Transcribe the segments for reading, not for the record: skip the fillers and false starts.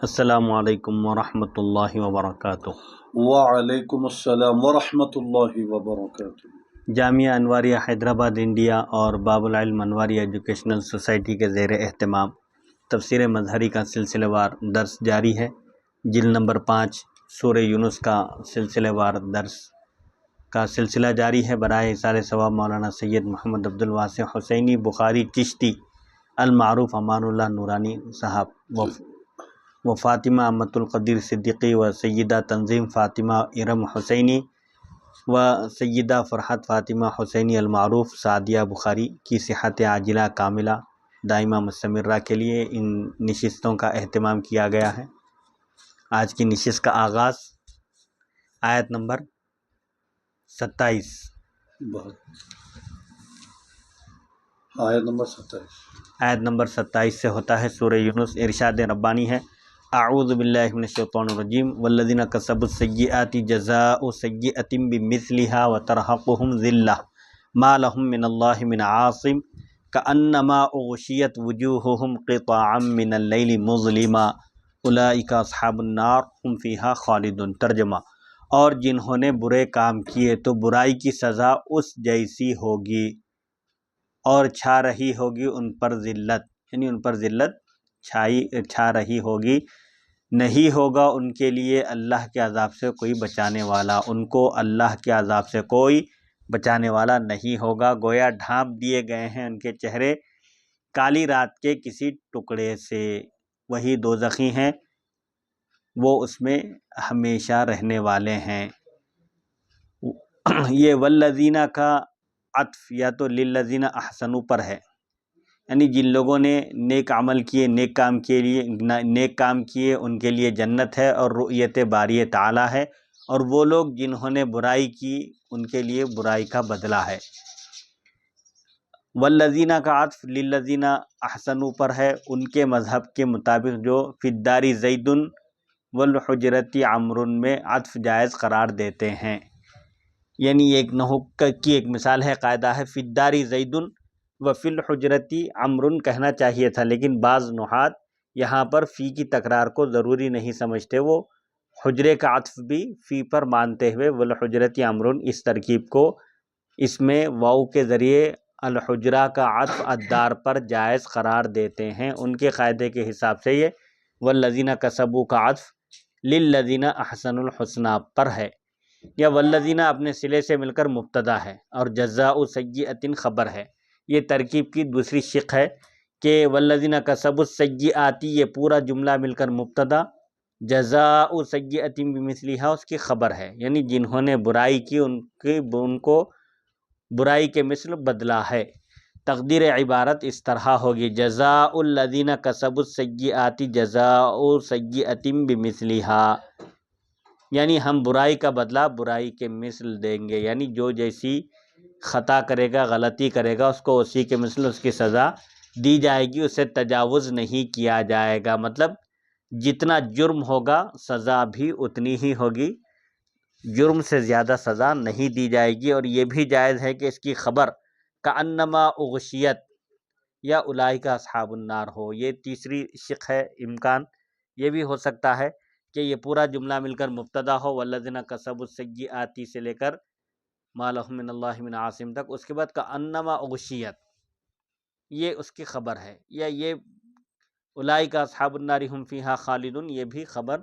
السلام علیکم ورحمۃ اللہ وبرکاتہ۔ وعلیکم السلام ورحمۃ اللہ وبرکاتہ۔ جامعہ انواریہ حیدرآباد انڈیا اور باب العلم انواریہ ایجوکیشنل سوسائٹی کے زیر اہتمام تفسیر مظہری کا سلسلہ وار درس جاری ہے۔ جلد نمبر 5 سورہ یونس کا سلسلہ وار درس کا سلسلہ جاری ہے۔ برائے ایصال ثواب مولانا سید محمد عبد الواسع حسینی بخاری چشتی المعروف امان اللہ نورانی صاحب و فاطمہ امۃ القدیر صدیقی و سیدہ تنظیم فاطمہ ارم حسینی و سیدہ فرحت فاطمہ حسینی المعروف سعدیہ بخاری کی صحت عاجلہ کاملہ دائمہ مستمرہ کے لیے ان نشستوں کا اہتمام کیا گیا ہے۔ آج کی نشست کا آغاز آیت نمبر 27 آیت نمبر 27 سے ہوتا ہے۔ سورہ یونس ارشاد ربانی ہے، اعوذ باللہ من الشیطان الرجیم والذین کسبوا السیئات جزاء سیئۃ بمثلها وترہقہم ذلہ ما لہم من اللہ من عاصم کأنما اغشیت وجوہہم قطعا من اللیل مظلما اولئک اصحاب النار ہم فیہا خالدون۔ ترجمہ، اور جنہوں نے برے کام کیے تو برائی کی سزا اس جیسی ہوگی اور چھا رہی ہوگی ان پر ذلت، یعنی ان پر ذلت چھا رہی ہوگی، نہیں ہوگا ان کے لیے اللہ کے عذاب سے کوئی بچانے والا، ان کو اللہ کے عذاب سے کوئی بچانے والا نہیں ہوگا۔ گویا ڈھانپ دیے گئے ہیں ان کے چہرے کالی رات کے کسی ٹکڑے سے، وہی دوزخی ہیں، وہ اس میں ہمیشہ رہنے والے ہیں۔ یہ والذین کا عطف یا تو للذین احسنوا پر ہے، یعنی جن لوگوں نے نیک عمل کیے، نیک کام کیے ان کے لیے جنت ہے اور رؤیت باری تعالی ہے، اور وہ لوگ جنہوں نے برائی کی ان کے لیے برائی کا بدلہ ہے۔ والذین کا عطف للذین احسنوا پر ہے، ان کے مذہب کے مطابق جو فی الدار زید والحجرۃ عمرو میں عطف جائز قرار دیتے ہیں، یعنی ایک نحو کی ایک مثال ہے، قاعدہ ہے فی الدار زید وفی الحجرۃ عمرو کہنا چاہیے تھا، لیکن بعض نحات یہاں پر فی کی تکرار کو ضروری نہیں سمجھتے، وہ حجرے کا عطف بھی فی پر مانتے ہوئے والحجرۃ عمرو اس ترکیب کو اس میں واو کے ذریعے الحجرہ کا عطف الدار پر جائز قرار دیتے ہیں۔ ان کے قاعدے کے حساب سے یہ والذین کسبوا کا عطف للذین احسنوا الحسنی پر ہے، یا والذین اپنے صلے سے مل کر مبتدا ہے اور جزاء سیئۃ خبر ہے۔ یہ ترکیب کی دوسری شق ہے کہ والذین کسبوا السیئات یہ پورا جملہ مل کر مبتدا، جزاء سیئۃ بمثلھا اس کی خبر ہے، یعنی جنہوں نے برائی کی ان کو برائی کے مثل بدلہ ہے۔ تقدیر عبارت اس طرح ہوگی، جزاء الذین کسبوا السیئات جزاء سیئۃ بمثلھا، یعنی ہم برائی کا بدلہ برائی کے مثل دیں گے، یعنی جو جیسی خطا کرے گا، غلطی کرے گا، اس کو اسی کے مثل اس کی سزا دی جائے گی، اسے تجاوز نہیں کیا جائے گا۔ مطلب جتنا جرم ہوگا سزا بھی اتنی ہی ہوگی، جرم سے زیادہ سزا نہیں دی جائے گی۔ اور یہ بھی جائز ہے کہ اس کی خبر کأنما اغشیت یا اولئک اصحاب النار ہو۔ یہ تیسری شق ہے، امکان یہ بھی ہو سکتا ہے کہ یہ پورا جملہ مل کر مبتدا ہو، والذین کسبوا السیئات سے لے کر ما لہم من اللہ من عاصم تک، اس کے بعد کأنما اغشیت یہ اس کی خبر ہے، یا یہ اولئک اصحاب النار ہم فیہا خالدون یہ بھی خبر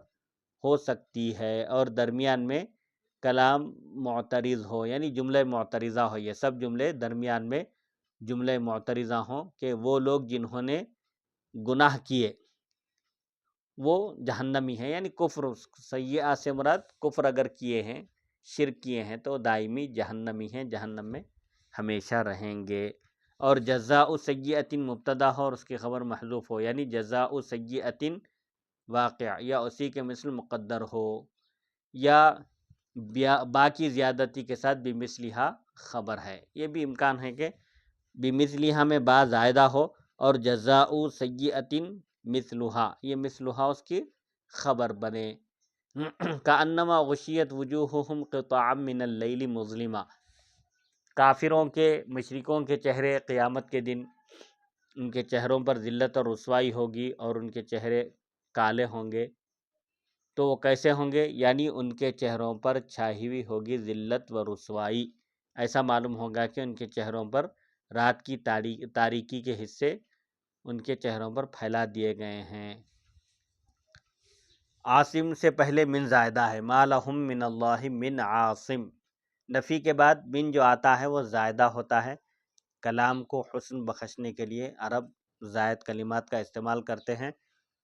ہو سکتی ہے، اور درمیان میں کلام معترض ہو، یعنی جملہ معترضہ ہو۔ یہ سب جملے درمیان میں جملے معترضہ ہوں کہ وہ لوگ جنہوں نے گناہ کیے وہ جہنمی ہیں، یعنی کفر، سیئہ سے مراد کفر اگر کیے ہیں، شرک کیے ہیں تو دائمی جہنمی ہیں، جہنم میں ہمیشہ رہیں گے۔ اور جزاء سیئۃ مبتدا ہو اور اس کی خبر محذوف ہو، یعنی جزاء سیئۃ واقع یا اسی کے مثل مقدر ہو، یا باقی زیادتی کے ساتھ بمثلھا خبر ہے۔ یہ بھی امکان ہے کہ بمثلھا میں با زائدہ ہو اور جزاء سیئۃ مثلھا، یہ مثلھا اس کی خبر بنے۔ کأنما غشیت وجوہہم قطعا من اللیل مظلما، کافروں کے، مشرکوں کے چہرے قیامت کے دن ان کے چہروں پر ذلت اور رسوائی ہوگی، اور ان کے چہرے کالے ہوں گے تو وہ کیسے ہوں گے؟ یعنی ان کے چہروں پر چھائی ہوئی ہوگی ذلت و رسوائی. ایسا معلوم ہوگا کہ ان کے چہروں پر رات کی تاریکی کے حصے ان کے چہروں پر پھیلا دیے گئے ہیں. عاصم سے پہلے من زائدہ ہے. ما لہم من اللہ من عاصم. نفی کے بعد من جو آتا ہے وہ زائدہ ہوتا ہے. کلام کو حسن بخشنے کے لیے عرب زائد کلمات کا استعمال کرتے ہیں.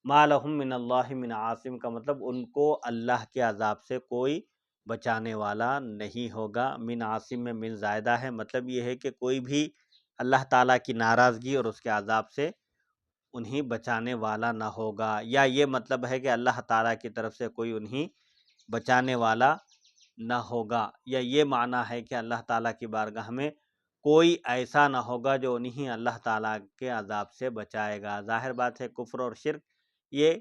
ما لہم من اللہ من عاصم کا مطلب ان کو اللہ کے عذاب سے کوئی بچانے والا نہیں ہوگا. من عاصم میں من زائدہ ہے. مطلب یہ ہے کہ کوئی بھی اللہ تعالیٰ کی ناراضگی اور اس کے عذاب سے انہیں بچانے والا نہ ہوگا. یا یہ مطلب ہے کہ اللہ تعالیٰ کی طرف سے کوئی انہیں بچانے والا نہ ہوگا. یا یہ معنی ہے کہ اللہ تعالیٰ کی بارگاہ میں کوئی ایسا نہ ہوگا جو انہیں اللہ تعالیٰ کے عذاب سے بچائے گا. ظاہر بات ہے کفر اور شرک یہ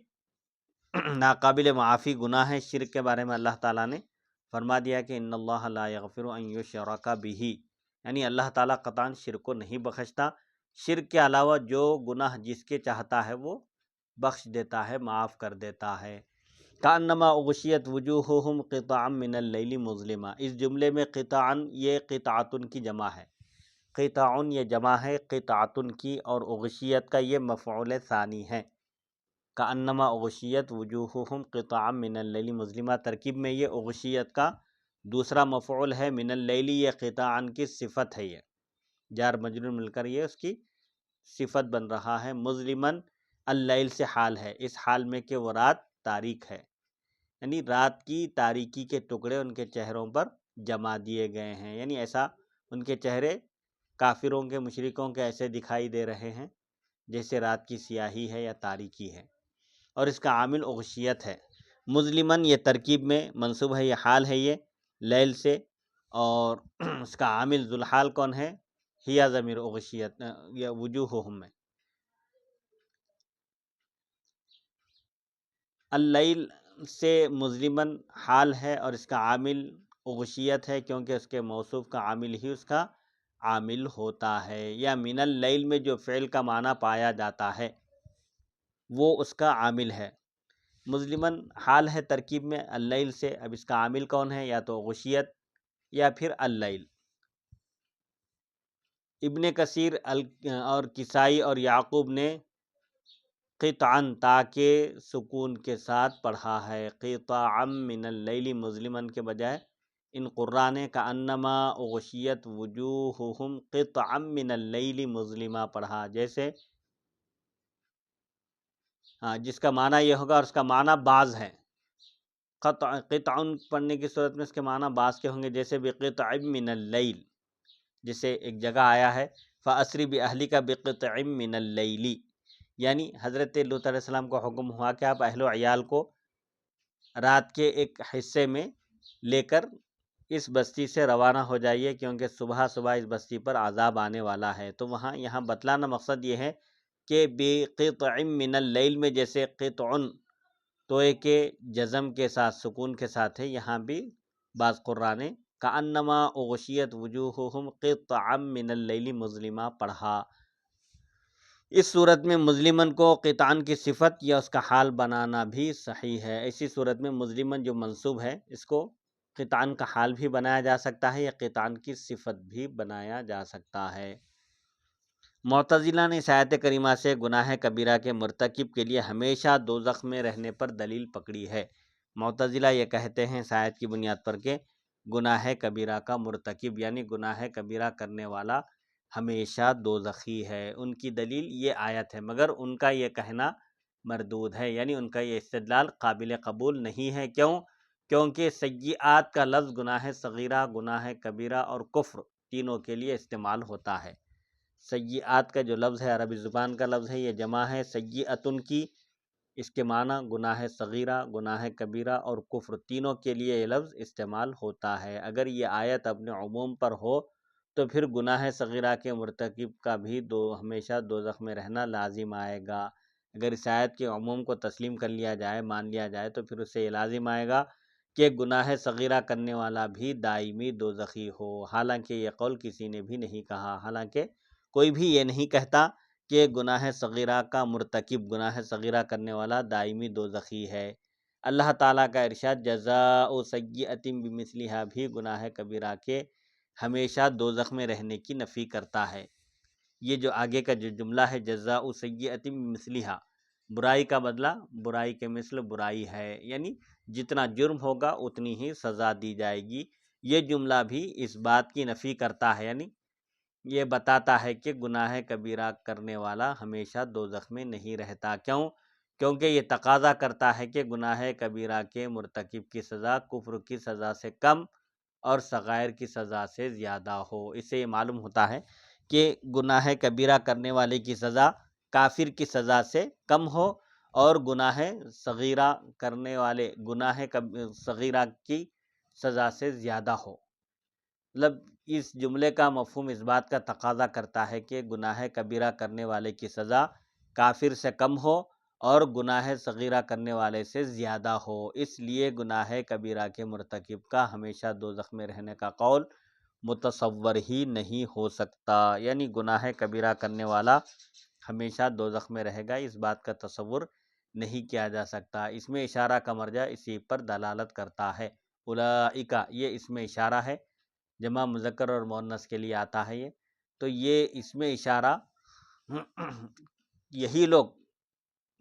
ناقابل معافی گناہ ہے. شرک کے بارے میں اللہ تعالیٰ نے فرما دیا کہ ان اللہ لا یغفر ان یشرک بہ، یعنی اللہ تعالیٰ قطعاً شرک کو نہیں بخشتا. شرک کے علاوہ جو گناہ جس کے چاہتا ہے وہ بخش دیتا ہے، معاف کر دیتا ہے. کأنما اغشیت وجوہہم قطعا من اللیل مظلما. اس جملے میں قطعاً یہ قطعتن کی جمع ہے. قطعن یہ جمع ہے قطعتن کی، اور اغشیت کا یہ مفعول ثانی ہے. کأنما اغشیت وجوہہم قطعا من اللیل مظلما. ترکیب میں یہ اغشیت کا دوسرا مفعول ہے. من اللیل یہ قطعاً کی صفت ہے. یہ جار مجرور مل کر یہ اس کی صفت بن رہا ہے. مظلمن اللیل سے حال ہے، اس حال میں کہ وہ رات تاریک ہے، یعنی رات کی تاریکی کے ٹکڑے ان کے چہروں پر جما دیے گئے ہیں. یعنی ایسا ان کے چہرے کافروں کے مشرکوں کے ایسے دکھائی دے رہے ہیں جیسے رات کی سیاہی ہے یا تاریکی ہے. اور اس کا عامل اغشیت ہے. مظلمن یہ ترکیب میں منصوب ہے، یہ حال ہے یہ لیل سے، اور اس کا عامل ذوالحال کون ہے؟ ہیا ضمیر اغشیت یا وجوہہم میں. اللیل سے مظلمن حال ہے اور اس کا عامل اغشیت ہے، کیونکہ اس کے موصوف کا عامل ہی اس کا عامل ہوتا ہے. یا من اللیل میں جو فعل کا معنی پایا جاتا ہے وہ اس کا عامل ہے. مظلمن حال ہے ترکیب میں اللیل سے. اب اس کا عامل کون ہے؟ یا تو غشیت یا پھر اللیل. ابن کثیر اور کسائی اور یعقوب نے قطعاً تاکہ سکون کے ساتھ پڑھا ہے. قطعاً من اللیل مظلمن کے بجائے ان قراء نے کأنما اغشیت وجوہہم قطعاً من اللیل مظلما پڑھا، جیسے جس کا معنی یہ ہوگا، اور اس کا معنی بعض ہے. قطعاً پڑھنے کی صورت میں اس کے معنی بعض کے ہوں گے، جیسے بقطع من اللیل، جسے ایک جگہ آیا ہے فَأَسْرِ بِأَهْلِكَ بِقِطْعٍ مِّنَ اللَّيْلِ، یعنی حضرت لوط علیہ السلام کو حکم ہوا کہ آپ اہل و عیال کو رات کے ایک حصے میں لے کر اس بستی سے روانہ ہو جائیے، کیونکہ صبح صبح اس بستی پر عذاب آنے والا ہے. تو یہاں بتلانا مقصد یہ ہے کہ بِقِطْعٍ مِّنَ اللَّيْلِ میں جیسے قطعن توئے کے جزم کے ساتھ سکون کے ساتھ ہے، یہاں بھی بعض قراء نے کأنما اغشیت وجوہہم قطعا من اللیل مظلما پڑھا. اس صورت میں مظلمن کو قطعاً کی صفت یا اس کا حال بنانا بھی صحیح ہے. ایسی صورت میں مظلمن جو منصوب ہے اس کو قطعاً کا حال بھی بنایا جا سکتا ہے یا قطعاً کی صفت بھی بنایا جا سکتا ہے. معتزلہ نے اس آیت کریمہ سے گناہ کبیرہ کے مرتکب کے لیے ہمیشہ دوزخ میں رہنے پر دلیل پکڑی ہے. معتزلہ یہ کہتے ہیں اس آیت کی بنیاد پر کہ گناہ کبیرہ کا مرتکب یعنی گناہ کبیرہ کرنے والا ہمیشہ دوزخی ہے. ان کی دلیل یہ آیت ہے، مگر ان کا یہ کہنا مردود ہے، یعنی ان کا یہ استدلال قابل قبول نہیں ہے. کیونکہ سیئات کا لفظ گناہ صغیرہ، گناہ کبیرہ اور کفر تینوں کے لیے استعمال ہوتا ہے. سیئات کا جو لفظ ہے عربی زبان کا لفظ ہے، یہ جمع ہے سیئتن کی. اس کے معنی گناہ صغیرہ، گناہ کبیرہ اور کفر تینوں کے لیے یہ لفظ استعمال ہوتا ہے. اگر یہ آیت اپنے عموم پر ہو تو پھر گناہ صغیرہ کے مرتکب کا بھی ہمیشہ دوزخ میں رہنا لازم آئے گا. اگر اس آیت کے عموم کو تسلیم کر لیا جائے، مان لیا جائے، تو پھر اسے یہ لازم آئے گا کہ گناہ صغیرہ کرنے والا بھی دائمی دوزخی ہو. حالانکہ یہ قول کسی نے بھی نہیں کہا، حالانکہ کوئی بھی یہ نہیں کہتا کہ گناہ صغیرہ کا مرتکب، گناہ صغیرہ کرنے والا دائمی دوزخی ہے۔ اللہ تعالیٰ کا ارشاد جزاء سیئۃ بمثلھا بھی گناہ کبیرہ کے ہمیشہ دوزخ میں رہنے کی نفی کرتا ہے۔ یہ جو آگے کا جو جملہ ہے جزاء سیئۃ بمثلھا، برائی کا بدلہ برائی کے مثل برائی ہے، یعنی جتنا جرم ہوگا اتنی ہی سزا دی جائے گی۔ یہ جملہ بھی اس بات کی نفی کرتا ہے، یعنی یہ بتاتا ہے کہ گناہ کبیرہ کرنے والا ہمیشہ دوزخ میں نہیں رہتا۔ کیوں؟ کیونکہ یہ تقاضا کرتا ہے کہ گناہ کبیرہ کے مرتکب کی سزا کفر کی سزا سے کم اور صغائر کی سزا سے زیادہ ہو۔ اس سے یہ معلوم ہوتا ہے کہ گناہ کبیرہ کرنے والے کی سزا کافر کی سزا سے کم ہو اور گناہ صغیرہ کرنے والے گناہ صغیرہ کی سزا سے زیادہ ہو۔ مطلب اس جملے کا مفہوم اس بات کا تقاضا کرتا ہے کہ گناہ کبیرہ کرنے والے کی سزا کافر سے کم ہو اور گناہ صغیرہ کرنے والے سے زیادہ ہو۔ اس لیے گناہ کبیرہ کے مرتکب کا ہمیشہ دوزخ میں رہنے کا قول متصور ہی نہیں ہو سکتا، یعنی گناہ کبیرہ کرنے والا ہمیشہ دوزخ میں رہے گا، اس بات کا تصور نہیں کیا جا سکتا۔ اس میں اشارہ کا مرجع اسی پر دلالت کرتا ہے۔ اولئک، یہ اس میں اشارہ ہے، جمع مذکر اور مؤنث کے لیے آتا ہے یہ، تو یہ اس میں اشارہ یہی لوگ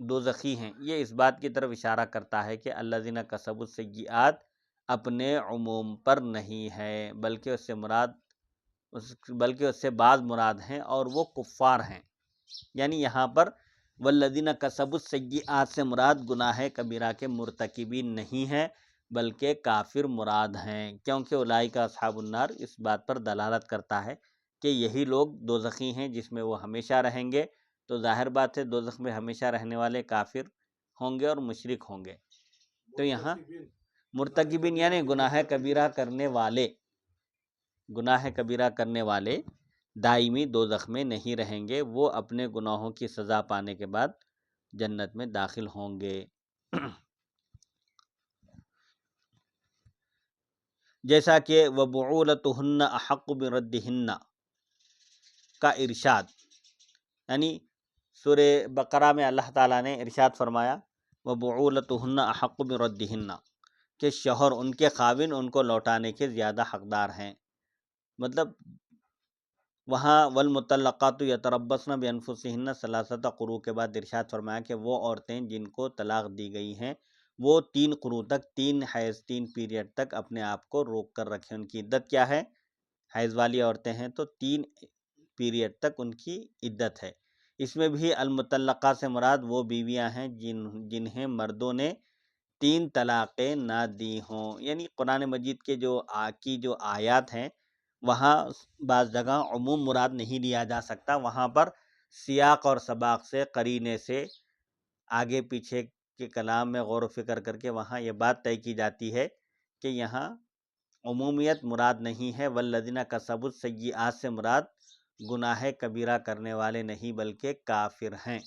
دوزخی ہیں، یہ اس بات کی طرف اشارہ کرتا ہے کہ الذین کسبوا السیئات اپنے عموم پر نہیں ہے، بلکہ اس سے بعض مراد ہیں اور وہ کفار ہیں۔ یعنی یہاں پر والذین کسبوا السیئات سے مراد گناہ کبیرہ کے مرتکبین نہیں ہیں بلکہ کافر مراد ہیں، کیونکہ اولئک اصحاب النار اس بات پر دلالت کرتا ہے کہ یہی لوگ دوزخی ہیں جس میں وہ ہمیشہ رہیں گے، تو ظاہر بات ہے دوزخ میں ہمیشہ رہنے والے کافر ہوں گے اور مشرک ہوں گے۔ تو یہاں مرتکبین یعنی گناہ کبیرہ کرنے والے دائمی دوزخ میں نہیں رہیں گے، وہ اپنے گناہوں کی سزا پانے کے بعد جنت میں داخل ہوں گے۔ جیسا کہ وَبُعُولَتُهُنَّ أَحَقُّ بِرَدِّهِنَّ کا ارشاد، یعنی سورہ بقرہ میں اللہ تعالیٰ نے ارشاد فرمایا وَبُعُولَتُهُنَّ أَحَقُّ بِرَدِّهِنَّ کہ شوہر ان کے خاوند ان کو لوٹانے کے زیادہ حقدار ہیں۔ مطلب وہاں والمطلقات یتربصن بانفسہن ثلاثۃ قروء کے بعد ارشاد فرمایا کہ وہ عورتیں جن کو طلاق دی گئی ہیں وہ 3 قروء تک، 3 حیض 3 پیریڈ تک اپنے آپ کو روک کر رکھیں۔ ان کی عدت کیا ہے؟ حیض والی عورتیں ہیں تو 3 پیریڈ تک ان کی عدت ہے۔ اس میں بھی المطلقہ سے مراد وہ بیویاں ہیں جنہیں مردوں نے 3 طلاقیں نہ دی ہوں، یعنی قرآن مجید کے جو آیات ہیں وہاں بعض جگہ عموم مراد نہیں لیا جا سکتا، وہاں پر سیاق اور سباق سے، قرینے سے، آگے پیچھے کے کلام میں غور و فکر کر کے وہاں یہ بات طے کی جاتی ہے کہ یہاں عمومیت مراد نہیں ہے۔ والذین کسبوا السیئات سے مراد گناہ کبیرہ کرنے والے نہیں بلکہ کافر ہیں،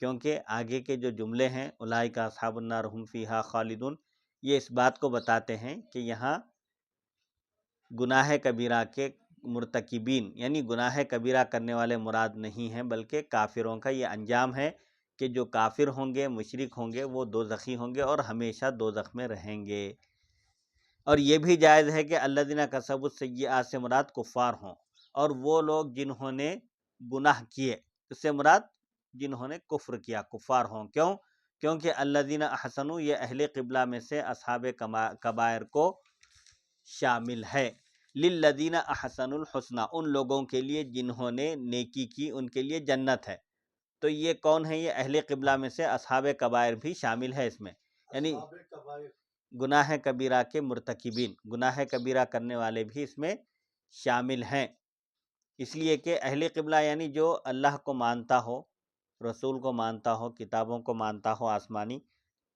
کیونکہ آگے کے جو جملے ہیں اولئک اصحاب النار ھم فیہا خالدون، یہ اس بات کو بتاتے ہیں کہ یہاں گناہ کبیرہ کے مرتکبین یعنی گناہ کبیرہ کرنے والے مراد نہیں ہیں بلکہ کافروں کا یہ انجام ہے کہ جو کافر ہوں گے، مشرک ہوں گے، وہ دوزخی ہوں گے اور ہمیشہ دوزخ میں رہیں گے۔ اور یہ بھی جائز ہے کہ الذین کسبوا السیئات سے مراد کفار ہوں اور وہ لوگ جنہوں نے گناہ کیے، اس سے مراد جنہوں نے کفر کیا، کفار ہوں۔ کیوں؟ کیونکہ الذین احسنوا یہ اہل قبلہ میں سے اصحاب کبائر کو شامل ہے۔ للذین احسنوا الحسنی ان لوگوں کے لیے جنہوں نے نیکی کی ان کے لیے جنت ہے۔ تو یہ کون ہے؟ یہ اہل قبلہ میں سے اصحاب کبائر بھی شامل ہے اس میں، یعنی گناہ کبیرہ کے مرتکبین، گناہ کبیرہ کرنے والے بھی اس میں شامل ہیں، اس لیے کہ اہل قبلہ یعنی جو اللہ کو مانتا ہو، رسول کو مانتا ہو، کتابوں کو مانتا ہو آسمانی،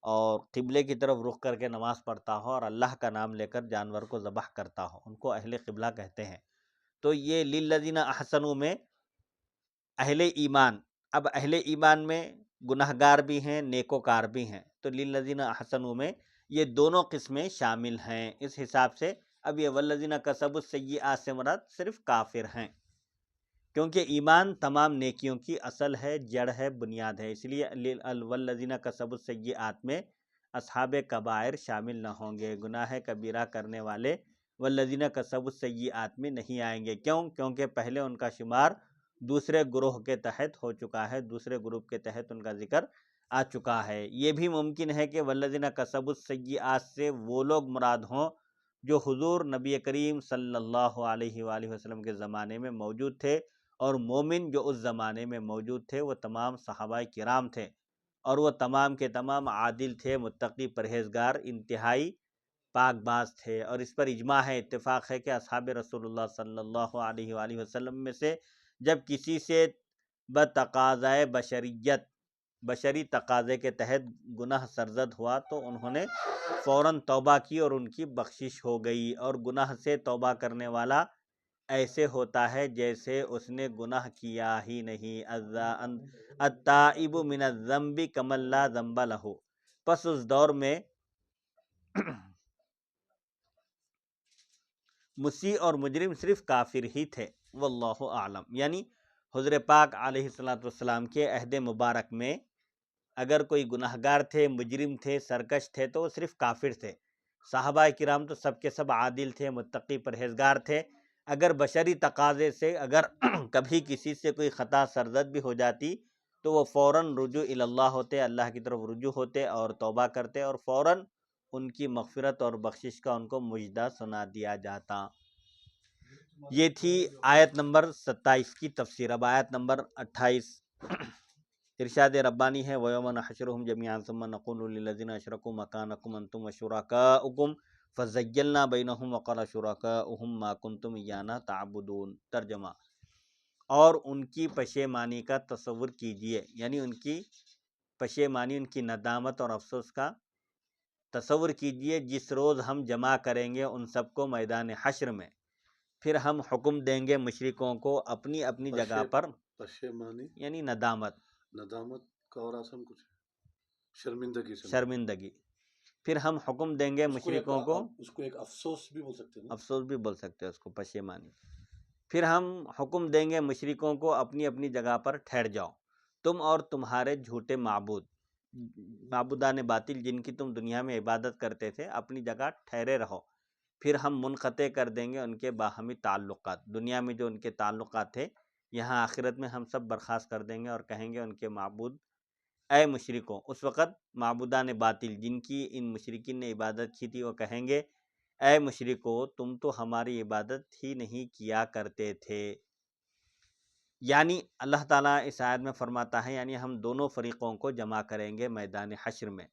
اور قبلے کی طرف رخ کر کے نماز پڑھتا ہو اور اللہ کا نام لے کر جانور کو ذبح کرتا ہو، ان کو اہل قبلہ کہتے ہیں۔ تو یہ للذین احسنوا میں اہل ایمان، اب اہل ایمان میں گناہگار بھی ہیں، نیکوکار بھی ہیں، تو للذین احسنوا میں یہ دونوں قسمیں شامل ہیں۔ اس حساب سے اب یہ والذین کسبوا السیئات سے مراد صرف کافر ہیں، کیونکہ ایمان تمام نیکیوں کی اصل ہے، جڑ ہے، بنیاد ہے، اس لیے والذین کسبوا السیئات میں اصحاب کبائر شامل نہ ہوں گے، گناہ کبیرہ کرنے والے والذین کسبوا السیئات میں نہیں آئیں گے۔ کیوں؟ کیونکہ پہلے ان کا شمار دوسرے گروہ کے تحت ہو چکا ہے، دوسرے گروپ کے تحت ان کا ذکر آ چکا ہے۔ یہ بھی ممکن ہے کہ والذین کسبوا السیئات سے وہ لوگ مراد ہوں جو حضور نبی کریم صلی اللہ علیہ وآلہ وسلم کے زمانے میں موجود تھے، اور مومن جو اس زمانے میں موجود تھے وہ تمام صحابہ کرام تھے، اور وہ تمام کے تمام عادل تھے، متقی، پرہیزگار، انتہائی پاک باز تھے۔ اور اس پر اجماع ہے، اتفاق ہے کہ اصحاب رسول اللہ صلی اللہ علیہ وآلہ وسلم میں سے جب کسی سے بتقاضۂ بشریت، بشری تقاضے کے تحت گناہ سرزد ہوا تو انہوں نے فوراً توبہ کی اور ان کی بخشش ہو گئی۔ اور گناہ سے توبہ کرنے والا ایسے ہوتا ہے جیسے اس نے گناہ کیا ہی نہیں۔ التائب من الذنب کمن لا ذنب لہ۔ پس اس دور میں مسیح اور مجرم صرف کافر ہی تھے، واللہ اعلم۔ یعنی حضور پاک علیہ السلام کے عہد مبارک میں اگر کوئی گناہگار تھے، مجرم تھے، سرکش تھے تو وہ صرف کافر تھے۔ صحابہ کرام تو سب کے سب عادل تھے، متقی، پرہیزگار تھے۔ اگر بشری تقاضے سے اگر کبھی کسی سے کوئی خطا سرزد بھی ہو جاتی تو وہ فوراً رجوع الی اللہ ہوتے، اللہ کی طرف رجوع ہوتے اور توبہ کرتے، اور فوراً ان کی مغفرت اور بخشش کا ان کو مژدہ سنا دیا جاتا۔ یہ تھی آیت نمبر 27 کی تفسیر۔ اب آیت نمبر 28 ارشاد ربانی ہے، وَيَوْمَ نَحْشُرُهُمْ جَمِيعًا ثُمَّ نَقُولُ لِلَّذِينَ أَشْرَكُوا مَكَانَكُمْ أَنْتُمْ وَشُرَكَاؤُكُمْ فَزَيَّلْنَا بَيْنَهُمْ وَقَالَ شُرَكَاؤُهُمْ مَا كُنْتُمْ إِيَّانَا تَعْبُدُونَ۔ ترجمہ: اور ان کی پشیمانی کا تصور کیجئے، یعنی ان کی پشیمانی، ان کی ندامت اور افسوس کا تصور کیجئے جس روز ہم جمع کریں گے ان سب کو میدان حشر میں، پھر ہم حکم دیں گے مشرکوں کو اپنی اپنی جگہ پر، پشیمانی یعنی ندامت، ندامت کا اور آسان کچھ شرمندگی سے، شرمندگی، پھر ہم حکم دیں گے مشرکوں کو، اس کو ایک افسوس بھی بول سکتے ہیں، افسوس بھی بول سکتے ہیں اس کو، پشیمانی۔ پھر ہم حکم دیں گے مشرکوں کو اپنی اپنی جگہ پر ٹھہر جاؤ، تم اور تمہارے جھوٹے معبود، معبودان باطل جن کی تم دنیا میں عبادت کرتے تھے، اپنی جگہ ٹھہرے رہو۔ پھر ہم منقطع کر دیں گے ان کے باہمی تعلقات، دنیا میں جو ان کے تعلقات تھے یہاں آخرت میں ہم سب برخاست کر دیں گے، اور کہیں گے ان کے معبود، اے مشرکوں، اس وقت معبودان باطل جن کی ان مشرکین نے عبادت کی تھی وہ کہیں گے، اے مشرکو، تم تو ہماری عبادت ہی نہیں کیا کرتے تھے۔ یعنی اللہ تعالیٰ اس آیت میں فرماتا ہے، یعنی ہم دونوں فریقوں کو جمع کریں گے میدان حشر میں،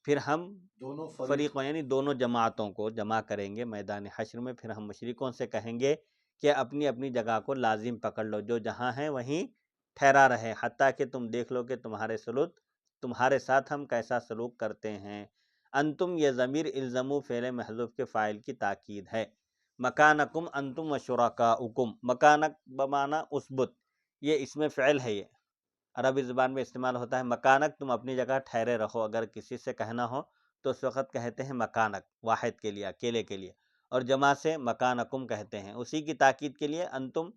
پھر ہم دونوں فریقوں یعنی دونوں جماعتوں کو جمع کریں گے میدان حشر میں، پھر ہم مشرکوں سے کہیں گے کہ اپنی اپنی جگہ کو لازم پکڑ لو، جو جہاں ہیں وہیں ٹھہرا رہے، حتیٰ کہ تم دیکھ لو کہ تمہارے ساتھ ہم کیسا سلوک کرتے ہیں۔ انتم، یہ ضمیر الزمو فعل محذوف کے فاعل کی تاکید ہے۔ مکانکم انتم و شرکاؤکم، مکانک بمعنی اثبت، یہ اس میں فعل ہے، یہ عربی زبان میں استعمال ہوتا ہے۔ مکانک، تم اپنی جگہ ٹھہرے رہو، اگر کسی سے کہنا ہو تو اس وقت کہتے ہیں مکانک، واحد کے لیے، اکیلے کے لیے، اور جمع سے مکانکم کہتے ہیں۔ اسی کی تاکید کے لیے انتم،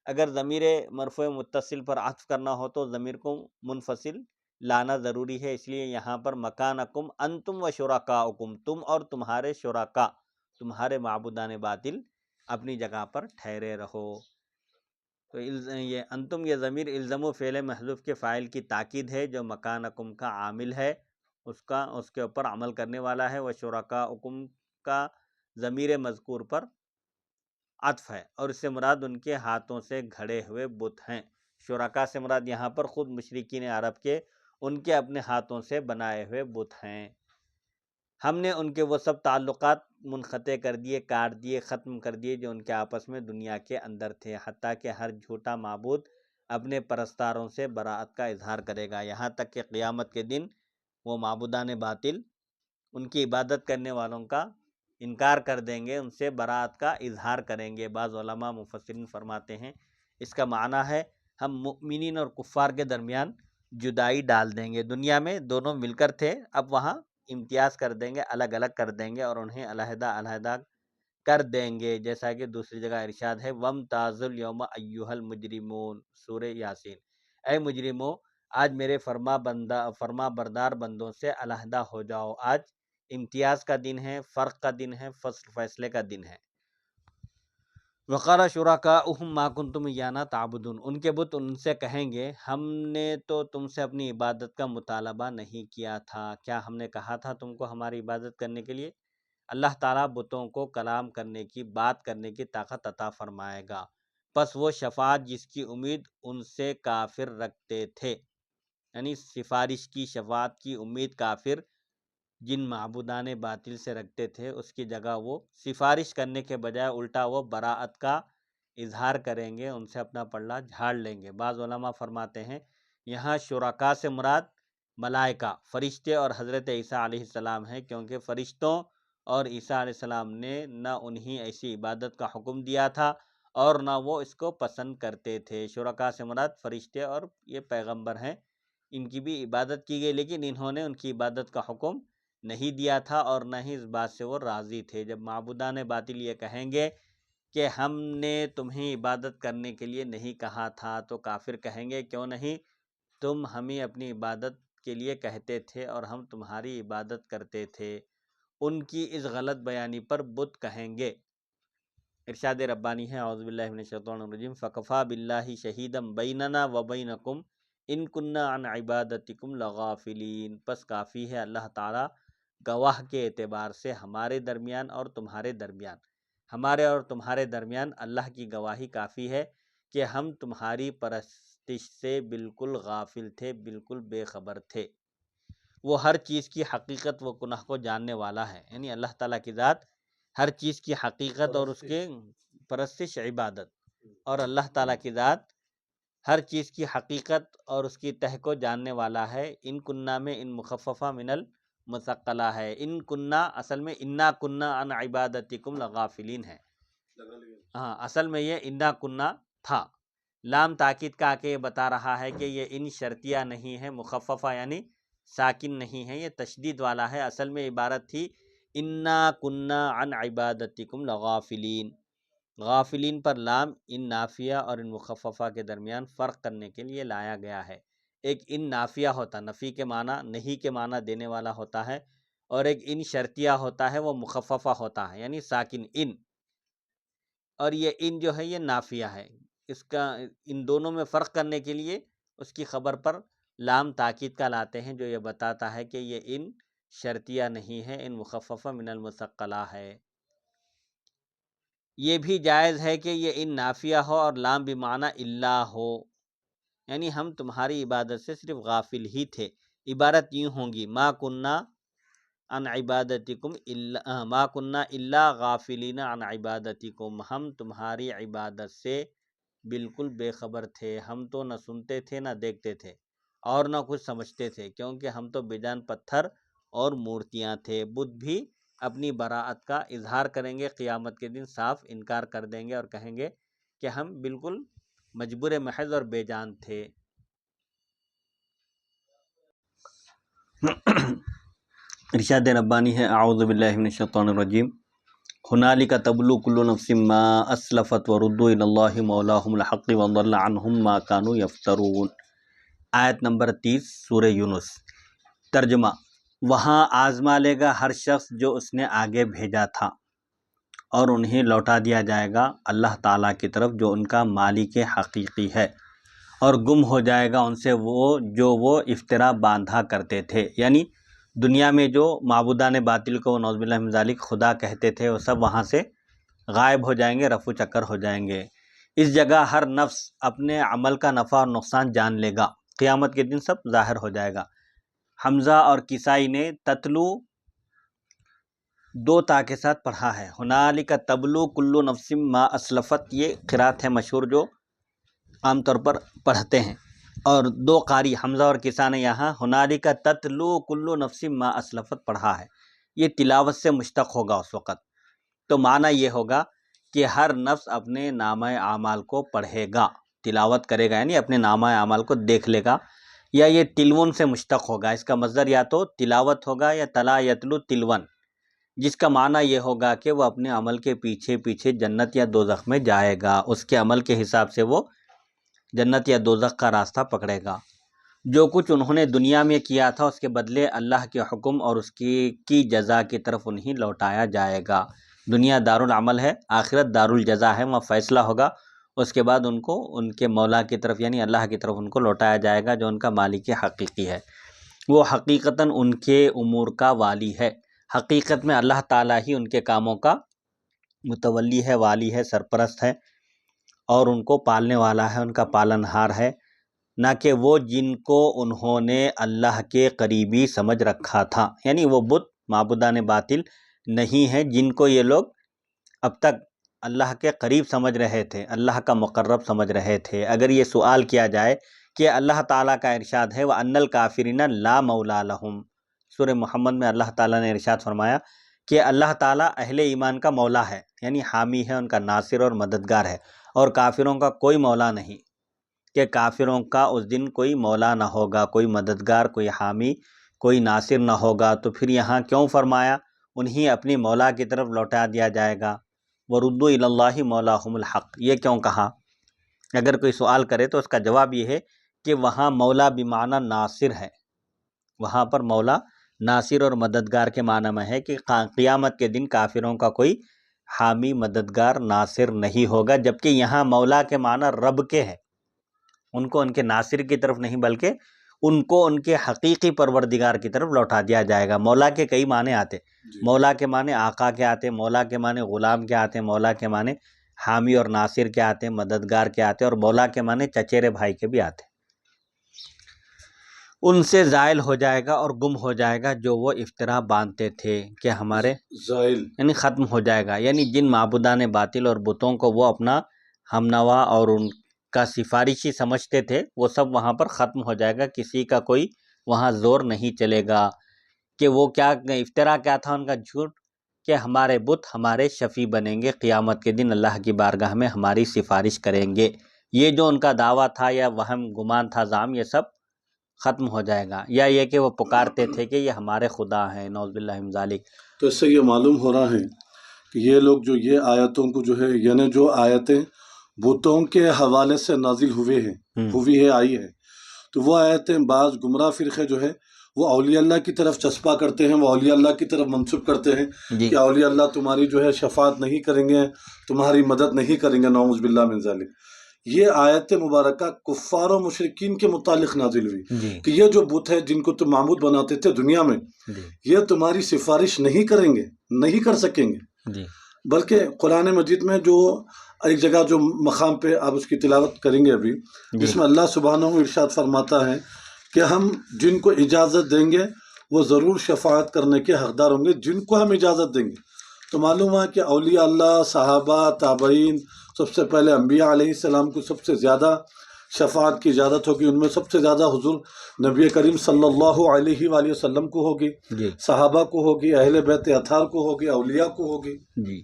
اگر ضمیر مرفوع متصل پر عطف کرنا ہو تو ضمیر کو منفصل لانا ضروری ہے، اس لیے یہاں پر مکانکم انتم و شرکاؤکم، تم اور تمہارے شرکا، تمہارے معبودان باطل اپنی جگہ پر ٹھہرے رہو۔ تو یہ انتم، یہ ضمیر الزم و فعل محذوف کے فاعل کی تاکید ہے، جو مکانکم کا عامل ہے، اس کے اوپر عمل کرنے والا ہے۔ وہ شرکاؤکم کا ضمیر مذکور پر عطف ہے، اور اس سے مراد ان کے ہاتھوں سے گھڑے ہوئے بت ہیں۔ شرکا سے مراد یہاں پر خود مشرکین عرب کے، ان کے اپنے ہاتھوں سے بنائے ہوئے بت ہیں۔ ہم نے ان کے وہ سب تعلقات منقطع کر دیے، کاٹ دیے، ختم کر دیے جو ان کے آپس میں دنیا کے اندر تھے، حتیٰ کہ ہر جھوٹا معبود اپنے پرستاروں سے براءت کا اظہار کرے گا، یہاں تک کہ قیامت کے دن وہ معبودان باطل ان کی عبادت کرنے والوں کا انکار کر دیں گے، ان سے براءت کا اظہار کریں گے۔ بعض علماء مفسرین فرماتے ہیں اس کا معنی ہے ہم مؤمنین اور کفار کے درمیان جدائی ڈال دیں گے، دنیا میں دونوں مل کر تھے، اب وہاں امتیاز کر دیں گے، الگ الگ کر دیں گے، اور انہیں علیحدہ علیحدہ کر دیں گے، جیسا کہ دوسری جگہ ارشاد ہے وَامْتَازُوا الْيَوْمَ أَيُّهَا الْمُجْرِمُونَ سورہ یاسین، اے مجرمو آج میرے فرما بردار بندوں سے علیحدہ ہو جاؤ، آج امتیاز کا دن ہے، فرق کا دن ہے، فیصلے کا دن ہے۔ وَقَالَ شُرَكَاؤُهُم مَا كُنتُمْ إِيَّانَا تَعْبُدُونَ، ان کے بت ان سے کہیں گے ہم نے تو تم سے اپنی عبادت کا مطالبہ نہیں کیا تھا، کیا ہم نے کہا تھا تم کو ہماری عبادت کرنے کے لیے؟ اللہ تعالیٰ بتوں کو کلام کرنے کی، بات کرنے کی طاقت عطا فرمائے گا، پس وہ شفاعت جس کی امید ان سے کافر رکھتے تھے، یعنی سفارش کی، شفاعت کی امید کافر جن معبودان باطل سے رکھتے تھے، اس کی جگہ وہ سفارش کرنے کے بجائے الٹا وہ براءت کا اظہار کریں گے، ان سے اپنا پلڑا جھاڑ لیں گے۔ بعض علماء فرماتے ہیں یہاں شرکاء سے مراد ملائکہ، فرشتے اور حضرت عیسیٰ علیہ السلام ہیں، کیونکہ فرشتوں اور عیسیٰ علیہ السلام نے نہ انہیں ایسی عبادت کا حکم دیا تھا اور نہ وہ اس کو پسند کرتے تھے۔ شرکاء سے مراد فرشتے اور یہ پیغمبر ہیں، ان کی بھی عبادت کی گئی، لیکن انہوں نے ان کی عبادت کا حکم نہیں دیا تھا اور نہ ہی اس بات سے وہ راضی تھے۔ جب معبودان باطل یہ کہیں گے کہ ہم نے تمہیں عبادت کرنے کے لیے نہیں کہا تھا، تو کافر کہیں گے کیوں نہیں، تم ہمیں اپنی عبادت کے لیے کہتے تھے اور ہم تمہاری عبادت کرتے تھے۔ ان کی اس غلط بیانی پر بت کہیں گے۔ ارشاد ربانی ہے اعوذ باللہ من الشیطان الرجیم فَكَفَى بِاللَّهِ شَهِيدًا بَيْنَنَا وَبَيْنَكُمْ ان کننا عن عبادتکم لغافلین، پس کافی ہے اللہ تعالیٰ گواہ کے اعتبار سے ہمارے درمیان اور تمہارے درمیان، ہمارے اور تمہارے درمیان اللہ کی گواہی کافی ہے کہ ہم تمہاری پرستش سے بالکل غافل تھے، بالکل بے خبر تھے۔ وہ ہر چیز کی حقیقت و گناہ کو جاننے والا ہے، یعنی اللہ تعالیٰ کی ذات ہر چیز کی حقیقت اور اس کے پرستش عبادت، اور اللہ تعالیٰ کی ذات ہر چیز کی حقیقت اور اس کی تہ کو جاننے والا ہے۔ ان کننا میں ان مخففہ من المثقلہ ہے، ان کننا اصل میں انا کننا عن عبادتکم لغافلین ہے، ہاں اصل میں یہ انا کننا تھا، لام تاکید کا کے بتا رہا ہے کہ یہ ان شرطیہ نہیں ہے، مخففہ یعنی ساکن نہیں ہے، یہ تشدید والا ہے، اصل میں عبارت تھی انا کننا عن عبادتکم لغافلین، غافلین پر لام ان نافیہ اور ان مخففہ کے درمیان فرق کرنے کے لیے لایا گیا ہے۔ ایک ان نافیہ ہوتا نفی کے معنی، نہیں کے معنی دینے والا ہوتا ہے، اور ایک ان شرطیہ ہوتا ہے وہ مخففہ ہوتا ہے یعنی ساکن ان، اور یہ ان جو ہے یہ نافیہ ہے، اس کا ان دونوں میں فرق کرنے کے لیے اس کی خبر پر لام تاکید کا لاتے ہیں، جو یہ بتاتا ہے کہ یہ ان شرطیہ نہیں ہے، ان مخففہ من المثقلہ ہے۔ یہ بھی جائز ہے کہ یہ ان نافیہ ہو اور لام بمعنی اللہ ہو، یعنی ہم تمہاری عبادت سے صرف غافل ہی تھے۔ عبارت یوں ہوگی ما کننا عن عبادتکم ما کننا الا غافلین عن عبادتکم، ہم تمہاری عبادت سے بالکل بے خبر تھے، ہم تو نہ سنتے تھے نہ دیکھتے تھے اور نہ کچھ سمجھتے تھے، کیونکہ ہم تو بے جان پتھر اور مورتیاں تھے۔ بدھ بھی اپنی براءت کا اظہار کریں گے، قیامت کے دن صاف انکار کر دیں گے اور کہیں گے کہ ہم بالکل مجبور محض اور بے جان تھے۔ ارشاد ربانی ہے اعوذ باللہ من الشیطان الرجیم ہنالک تبلو کل نفس ما اسلفت وردوا الی اللہ مولاہم الحق وضل عنہم ما کانوا یفترون، آیت نمبر 30 سورہ یونس۔ ترجمہ، وہاں آزما لے گا ہر شخص جو اس نے آگے بھیجا تھا، اور انہیں لوٹا دیا جائے گا اللہ تعالیٰ کی طرف جو ان کا مالک حقیقی ہے، اور گم ہو جائے گا ان سے وہ افطرا باندھا کرتے تھے، یعنی دنیا میں جو معبودان باطل کو نعوذ باللہ من ذالک خدا کہتے تھے وہ سب وہاں سے غائب ہو جائیں گے، رفو چکر ہو جائیں گے۔ اس جگہ ہر نفس اپنے عمل کا نفع اور نقصان جان لے گا، قیامت کے دن سب ظاہر ہو جائے گا۔ حمزہ اور کسائی نے تتلو دو تا کے ساتھ پڑھا ہے، ہنالک تبلو کل نفس ما اسلفت، یہ قرات ہے مشہور جو عام طور پر پڑھتے ہیں، اور دو قاری حمزہ اور کسا نے یہاں ہنالک تتلو کل نفس ما اسلفت پڑھا ہے، یہ تلاوت سے مشتق ہوگا اس وقت، تو معنی یہ ہوگا کہ ہر نفس اپنے نامہ اعمال کو پڑھے گا، تلاوت کرے گا، یعنی اپنے نامہ اعمال کو دیکھ لے گا، یا یہ تلون سے مشتق ہوگا، اس کا مصدر یا تو تلاوت ہوگا یا تلا یتلو تلون، جس کا معنی یہ ہوگا کہ وہ اپنے عمل کے پیچھے پیچھے جنت یا دوزخ میں جائے گا، اس کے عمل کے حساب سے وہ جنت یا دوزخ کا راستہ پکڑے گا۔ جو کچھ انہوں نے دنیا میں کیا تھا اس کے بدلے اللہ کے حکم اور اس کی جزا کی طرف انہیں لوٹایا جائے گا۔ دنیا دارالعمل ہے، آخرت دارالجزا ہے، وہاں فیصلہ ہوگا، اس کے بعد ان کو ان کے مولا کی طرف یعنی اللہ کی طرف ان کو لوٹایا جائے گا جو ان کا مالک حقیقی ہے۔ وہ حقیقتاً ان کے امور کا والی ہے، حقیقت میں اللہ تعالیٰ ہی ان کے کاموں کا متولی ہے، والی ہے، سرپرست ہے، اور ان کو پالنے والا ہے، ان کا پالنہار ہے، نہ کہ وہ جن کو انہوں نے اللہ کے قریبی سمجھ رکھا تھا۔ یعنی وہ بت معبودان باطل نہیں ہیں جن کو یہ لوگ اب تک اللہ کے قریب سمجھ رہے تھے، اللہ کا مقرب سمجھ رہے تھے۔ اگر یہ سوال کیا جائے کہ اللہ تعالیٰ کا ارشاد ہے وَأَنَّ الْكَافِرِينَ لَا مَوْلَىٰ لَهُمْ، سورہ محمد میں اللہ تعالیٰ نے ارشاد فرمایا کہ اللہ تعالیٰ اہل ایمان کا مولا ہے، یعنی حامی ہے، ان کا ناصر اور مددگار ہے، اور کافروں کا کوئی مولا نہیں، کہ کافروں کا اس دن کوئی مولا نہ ہوگا، کوئی مددگار، کوئی حامی، کوئی ناصر نہ ہوگا۔ تو پھر یہاں کیوں فرمایا انہیں اپنی مولا کی طرف لوٹا دیا جائے گا؟ وَرُدُّوا إِلَى اللَّهِ مَوْلَاهُمُ الْحَقِّ، یہ کیوں کہا؟ اگر کوئی سوال کرے تو اس کا جواب یہ ہے کہ وہاں مولا بمعنی ناصر ہے، وہاں پر مولا ناصر اور مددگار کے معنی میں ہے کہ قیامت کے دن کافروں کا کوئی حامی، مددگار، ناصر نہیں ہوگا، جبکہ یہاں مولا کے معنی رب کے ہے، ان کو ان کے ناصر کی طرف نہیں بلکہ ان کو ان کے حقیقی پروردگار کی طرف لوٹا دیا جائے گا۔ مولا کے کئی معنی آتے، مولا کے معنی آقا کے آتے، مولا کے معنی غلام کے آتے، مولا کے معنی حامی اور ناصر کے آتے، مددگار کے آتے، اور مولا کے معنی چچیرے بھائی کے بھی آتے۔ ان سے زائل ہو جائے گا اور گم ہو جائے گا جو وہ افترا باندھتے تھے کہ ہمارے زائل یعنی ختم ہو جائے گا، یعنی جن معبودان باطل اور بتوں کو وہ اپنا ہمنوا اور ان کا سفارشی سمجھتے تھے وہ سب وہاں پر ختم ہو جائے گا، کسی کا کوئی وہاں زور نہیں چلے گا کہ وہ کیا افترا کیا تھا ان کا، جھوٹ، کہ ہمارے بت ہمارے شفیع بنیں گے قیامت کے دن، اللہ کی بارگاہ میں ہماری سفارش کریں گے۔ یہ جو ان کا دعویٰ تھا یا وہم گمان تھا، زعم، یہ سب ختم ہو جائے گا۔ یا یہ کہ وہ پکارتے تھے کہ یہ ہمارے خدا ہیں، نعوذ باللہ من ذالک۔ تو اس سے یہ معلوم ہو رہا ہے کہ یہ لوگ جو یہ آیتوں کو جو ہے یعنی جو آیتیں بتوں کے حوالے سے نازل ہوئی ہے آئی ہے، تو وہ آیتیں بعض گمراہ فرقے جو ہے وہ اولیاء اللہ کی طرف چسپا کرتے ہیں، وہ اولیاء اللہ کی طرف منسوب کرتے ہیں جی کہ اولیاء اللہ تمہاری جو ہے شفاعت نہیں کریں گے، تمہاری مدد نہیں کریں گے، نعوذ باللہ من ذالک۔ یہ آیت مبارکہ کفار و مشرکین کے متعلق نازل ہوئی جی کہ یہ جو بت ہے جن کو تم معبود بناتے تھے دنیا میں، جی یہ تمہاری سفارش نہیں کریں گے، نہیں کر سکیں گے۔ جی بلکہ قرآن مجید میں جو ایک جگہ جو مقام پہ آپ اس کی تلاوت کریں گے ابھی، جس میں اللہ سبحانہ و ارشاد فرماتا ہے کہ ہم جن کو اجازت دیں گے وہ ضرور شفاعت کرنے کے حقدار ہوں گے، جن کو ہم اجازت دیں گے۔ تو معلوم ہے کہ اولیاء اللہ، صحابہ، تابعین، سب سے پہلے انبیاء علیہ السلام کو سب سے زیادہ شفاعت کی اجازت ہوگی، ان میں سب سے زیادہ حضور نبی کریم صلی اللہ علیہ وآلہ وسلم کو ہوگی، جی صحابہ کو ہوگی، اہل بیت اطہار کو ہوگی، اولیاء کو ہوگی۔ جی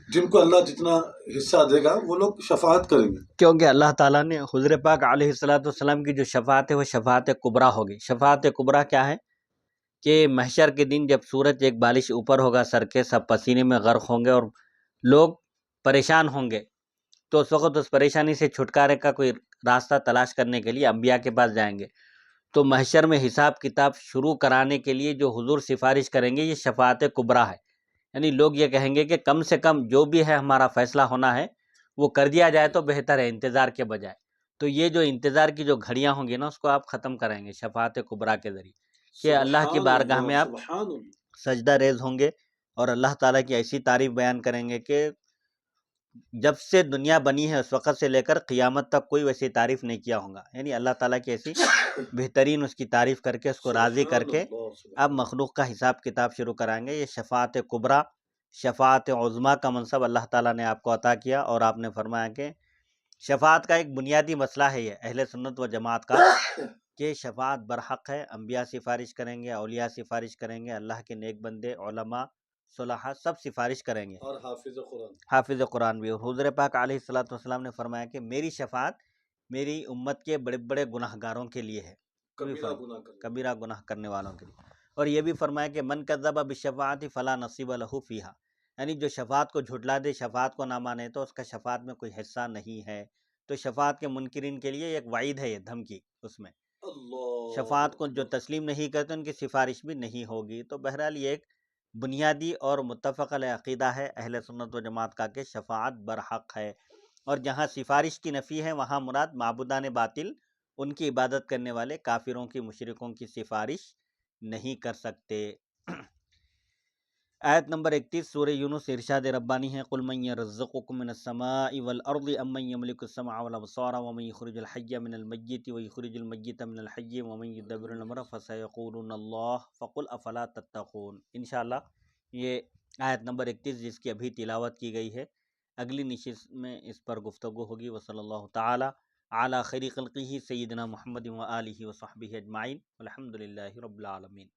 جن کو اللہ جتنا حصہ دے گا وہ لوگ شفاعت کریں گے، کیونکہ اللہ تعالیٰ نے حضور پاک علیہ السلام کی جو شفاعت ہے وہ شفاعت کبریٰ ہوگی۔ شفاعت کبریٰ کیا ہے کہ محشر کے دن جب سورج ایک بالش اوپر ہوگا سر کے، سب پسینے میں غرق ہوں گے اور لوگ پریشان ہوں گے، تو اس وقت اس پریشانی سے چھٹکارے کا کوئی راستہ تلاش کرنے کے لیے انبیاء کے پاس جائیں گے۔ تو محشر میں حساب کتاب شروع کرانے کے لیے جو حضور سفارش کریں گے یہ شفاعت کبریٰ ہے، یعنی لوگ یہ کہیں گے کہ کم سے کم جو بھی ہے ہمارا فیصلہ ہونا ہے وہ کر دیا جائے تو بہتر ہے انتظار کے بجائے۔ تو یہ جو انتظار کی جو گھڑیاں ہوں گی نا اس کو آپ ختم کریں گے شفاعت کبریٰ کے ذریعے، کہ اللہ کی بارگاہ میں آپ سبحان اللہ۔ سجدہ ریز ہوں گے اور اللہ تعالیٰ کی ایسی تعریف بیان کریں گے کہ جب سے دنیا بنی ہے اس وقت سے لے کر قیامت تک کوئی ویسی تعریف نہیں کیا ہوگا، یعنی اللہ تعالیٰ کی ایسی بہترین اس کی تعریف کر کے اس کو راضی کر کے اب مخلوق کا حساب کتاب شروع کرائیں گے۔ یہ شفاعت کبریٰ، شفاعت عظمیٰ کا منصب اللہ تعالیٰ نے آپ کو عطا کیا، اور آپ نے فرمایا کہ شفاعت کا ایک بنیادی مسئلہ ہے یہ اہل سنت و جماعت کا کہ شفاعت برحق ہے، انبیاء سفارش کریں گے، اولیاء سفارش کریں گے، اللہ کے نیک بندے، علماء، صلحاء سب سفارش کریں گے، اور حافظ قرآن بھی۔ اور حضور پاک علیہ السلام نے فرمایا کہ میری شفاعت میری امت کے بڑے بڑے گناہ گاروں کے لیے ہے، کبیرہ گناہ کرنے والوں کے لیے، اور یہ بھی فرمایا کہ من کذب بالشفاعۃ فلا نصیب لہ فیہا، یعنی جو شفاعت کو جھٹلا دے، شفاعت کو نہ مانے تو اس کا شفاعت میں کوئی حصہ نہیں ہے۔ تو شفاعت کے منکرین کے لیے ایک وعید ہے، یہ دھمکی اس میں، شفاعت کو جو تسلیم نہیں کرتے ان کی سفارش بھی نہیں ہوگی۔ تو بہرحال یہ ایک بنیادی اور متفق علیہ عقیدہ ہے اہل سنت و جماعت کا کہ شفاعت برحق ہے، اور جہاں سفارش کی نفی ہے وہاں مراد معبودان باطل، ان کی عبادت کرنے والے کافروں کی، مشرکوں کی سفارش نہیں کر سکتے۔ آیت نمبر 31 سورہ یونس ارشاد ربانی ہے، قل من یرزقکم من السماء والارض ام من یملک السمع والابصار ومن یخرج الحی من المیت ویخرج المیت من الحی ومن یدبر الامر فسیقولون اللہ فقل افلا تتقون۔ انشاءاللہ یہ آیت نمبر 31 جس کی ابھی تلاوت کی گئی ہے، اگلی نشست میں اس پر گفتگو ہوگی۔ وصلی اللہ تعالی علی خیر خلقہ سیدنا محمد و آلہ و صحبہ اجمعین، الحمد للہ رب العالمین۔